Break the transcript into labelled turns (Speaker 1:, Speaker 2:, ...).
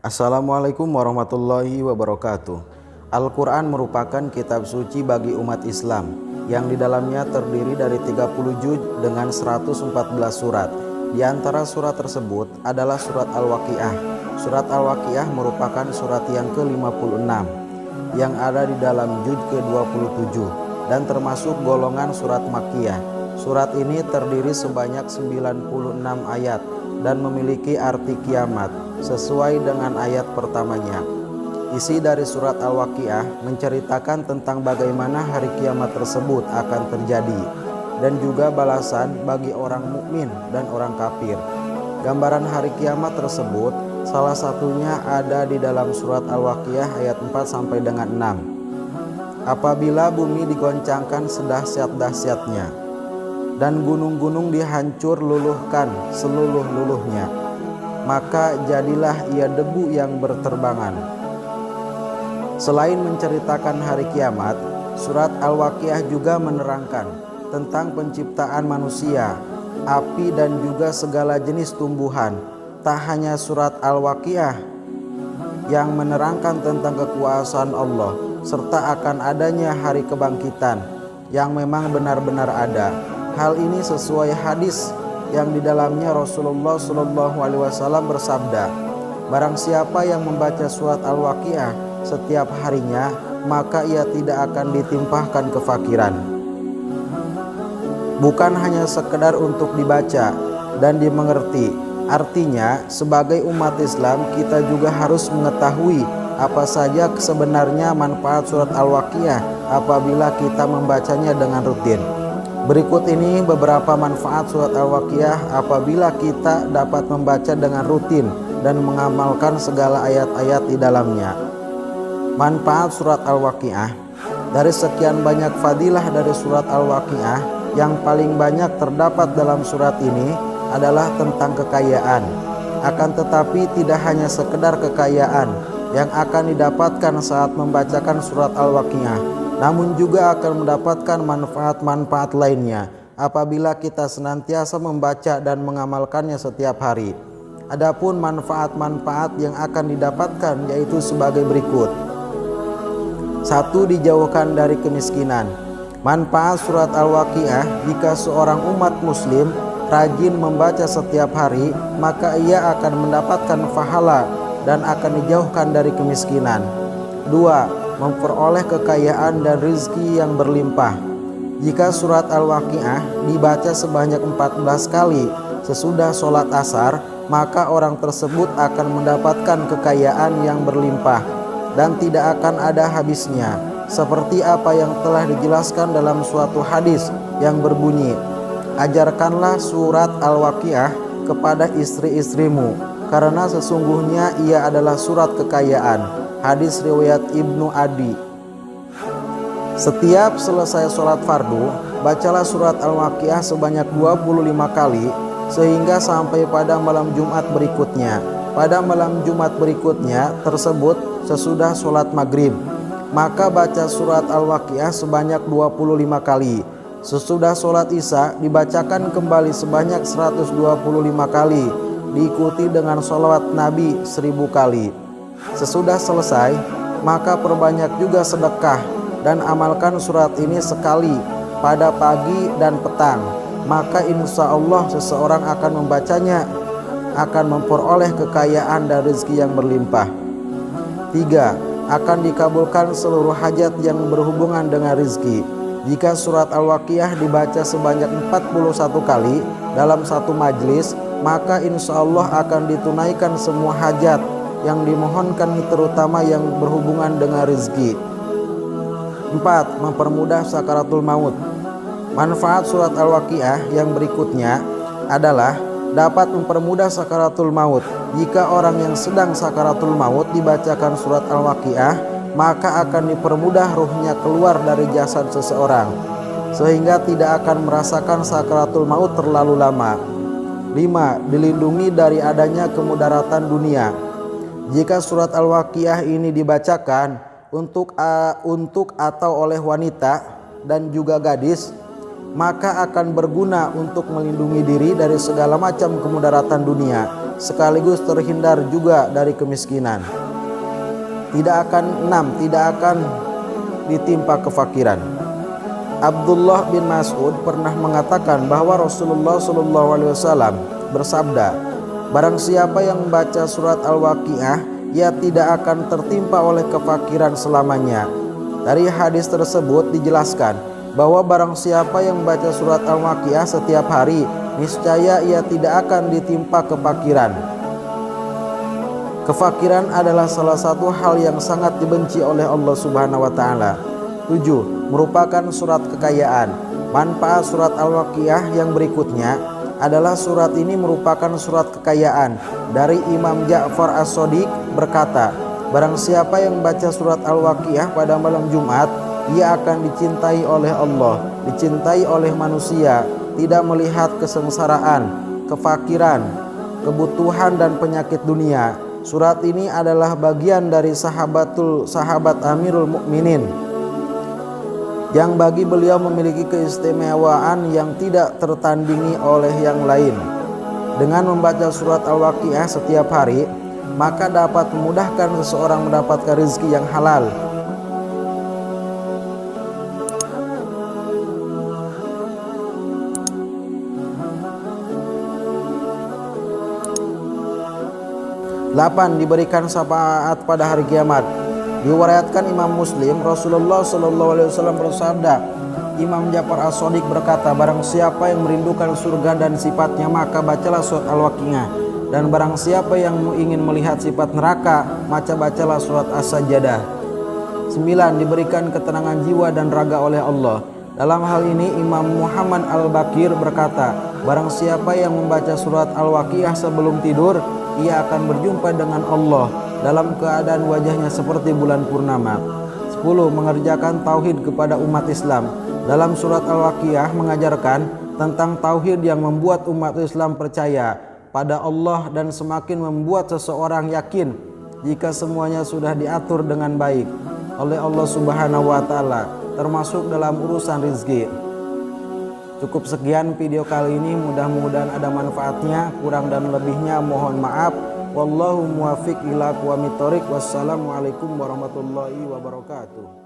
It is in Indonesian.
Speaker 1: Assalamualaikum warahmatullahi wabarakatuh. Al-Quran merupakan kitab suci bagi umat Islam yang di dalamnya terdiri dari 30 juz dengan 114 surat. Di antara surat tersebut adalah surat Al-Waqiah. Surat Al-Waqiah merupakan surat yang ke-56 yang ada di dalam juz ke-27 dan termasuk golongan surat Makkiyah. Surat ini terdiri sebanyak 96 ayat dan memiliki arti kiamat sesuai dengan ayat pertamanya. Isi dari surat Al-Waqiah menceritakan tentang bagaimana hari kiamat tersebut akan terjadi dan juga balasan bagi orang mukmin dan orang kafir. Gambaran hari kiamat tersebut salah satunya ada di dalam surat Al-Waqiah ayat 4 sampai dengan 6. Apabila bumi digoncangkan sedahsyat-dahsyatnya dan gunung-gunung dihancur luluhkan seluluh-luluhnya, maka jadilah ia debu yang berterbangan. Selain menceritakan hari kiamat, surat Al-Waqiah juga menerangkan tentang penciptaan manusia, api dan juga segala jenis tumbuhan. Tak hanya surat Al-Waqiah yang menerangkan tentang kekuasaan Allah serta akan adanya hari kebangkitan yang memang benar-benar ada. Hal ini sesuai hadis yang di dalamnya Rasulullah SAW bersabda, barang siapa yang membaca surat Al-Waqiah setiap harinya, maka ia tidak akan ditimpahkan kefakiran. Bukan hanya sekedar untuk dibaca dan dimengerti, artinya sebagai umat Islam kita juga harus mengetahui apa saja sebenarnya manfaat surat Al-Waqiah apabila kita membacanya dengan rutin. Berikut ini beberapa manfaat surat Al-Waqiah apabila kita dapat membaca dengan rutin dan mengamalkan segala ayat-ayat di dalamnya. Manfaat surat Al-Waqiah. Dari sekian banyak fadilah dari surat Al-Waqiah, yang paling banyak terdapat dalam surat ini adalah tentang kekayaan. Akan tetapi tidak hanya sekedar kekayaan yang akan didapatkan saat membacakan surat Al-Waqiah, namun juga akan mendapatkan manfaat-manfaat lainnya apabila kita senantiasa membaca dan mengamalkannya setiap hari. Adapun manfaat-manfaat yang akan didapatkan yaitu sebagai berikut. 1. Dijauhkan dari kemiskinan. Manfaat surat Al-Waqiah, jika seorang umat muslim rajin membaca setiap hari, maka ia akan mendapatkan pahala dan akan dijauhkan dari kemiskinan. 2. Memperoleh kekayaan dan rezeki yang berlimpah. Jika surat Al-Waqiah dibaca sebanyak 14 kali sesudah sholat asar, maka orang tersebut akan mendapatkan kekayaan yang berlimpah dan tidak akan ada habisnya, seperti apa yang telah dijelaskan dalam suatu hadis yang berbunyi, ajarkanlah surat Al-Waqiah kepada istri-istrimu, karena sesungguhnya ia adalah surat kekayaan. Hadis riwayat Ibnu Adi. Setiap selesai sholat fardu, bacalah surat Al-Waqiah sebanyak 25 kali sehingga sampai pada malam Jumat berikutnya. Pada malam Jumat berikutnya tersebut sesudah sholat maghrib, maka baca surat Al-Waqiah sebanyak 25 kali. Sesudah sholat isya dibacakan kembali sebanyak 125 kali, diikuti dengan sholawat Nabi 1000 kali. Sesudah selesai, maka perbanyak juga sedekah dan amalkan surat ini sekali pada pagi dan petang, maka insya Allah seseorang akan membacanya akan memperoleh kekayaan dan rezeki yang berlimpah. 3. Akan dikabulkan seluruh hajat yang berhubungan dengan rezeki. Jika surat Al-Waqiah dibaca sebanyak 41 kali dalam satu majlis, maka insya Allah akan ditunaikan semua hajat yang dimohonkan, terutama yang berhubungan dengan rezeki. 4. Mempermudah sakaratul maut. Manfaat surat Al-Waqiah yang berikutnya adalah dapat mempermudah sakaratul maut. Jika orang yang sedang sakaratul maut dibacakan surat Al-Waqiah, maka akan dipermudah ruhnya keluar dari jasad seseorang sehingga tidak akan merasakan sakaratul maut terlalu lama. 5. Dilindungi dari adanya kemudaratan dunia. Jika surat Al-Waqiah ini dibacakan untuk atau oleh wanita dan juga gadis, maka akan berguna untuk melindungi diri dari segala macam kemudaratan dunia, sekaligus terhindar juga dari kemiskinan. Tidak akan ditimpa kefakiran. Abdullah bin Mas'ud pernah mengatakan bahwa Rasulullah SAW bersabda, barang siapa yang membaca surat Al-Waqiah, ia tidak akan tertimpa oleh kefakiran selamanya. Dari hadis tersebut dijelaskan bahwa barang siapa yang membaca surat Al-Waqiah setiap hari, niscaya ia tidak akan ditimpa kefakiran. Kefakiran adalah salah satu hal yang sangat dibenci oleh Allah Subhanahu wa taala. 7. Merupakan surat kekayaan. Manfaat surat Al-Waqiah yang berikutnya adalah surat ini merupakan surat kekayaan. Dari Imam Ja'far As-Shadiq berkata, barang siapa yang membaca surat Al-Waqiah pada malam Jumat, ia akan dicintai oleh Allah, dicintai oleh manusia, tidak melihat kesengsaraan, kefakiran, kebutuhan dan penyakit dunia. Surat ini adalah bagian dari sahabat Amirul Mukminin, yang bagi beliau memiliki keistimewaan yang tidak tertandingi oleh yang lain. Dengan membaca surat Al-Waqiah setiap hari, maka dapat memudahkan seseorang mendapatkan rezeki yang halal. Delapan, diberikan syafaat pada hari kiamat. Diriwayatkan Imam Muslim, Rasulullah SAW bersabda, Imam Ja'far As-Shadiq berkata, barang siapa yang merindukan surga dan sifatnya, maka bacalah surat Al-Waqiah. Dan barang siapa yang ingin melihat sifat neraka, maka bacalah surat As-Sajdah. 9. Diberikan ketenangan jiwa dan raga oleh Allah. Dalam hal ini Imam Muhammad Al-Bakir berkata, barang siapa yang membaca surat Al-Waqiah sebelum tidur, ia akan berjumpa dengan Allah dalam keadaan wajahnya seperti bulan purnama. 10. Mengerjakan tauhid kepada umat Islam. Dalam surat Al-Waqiah mengajarkan tentang tauhid yang membuat umat Islam percaya pada Allah dan semakin membuat seseorang yakin jika semuanya sudah diatur dengan baik oleh Allah Subhanahu wa taala, termasuk dalam urusan rezeki. Cukup sekian video kali ini, mudah-mudahan ada manfaatnya. Kurang dan lebihnya mohon maaf. Wallahu muwaffiq ila aqwamit thoriq. Wassalamualaikum warahmatullahi wabarakatuh.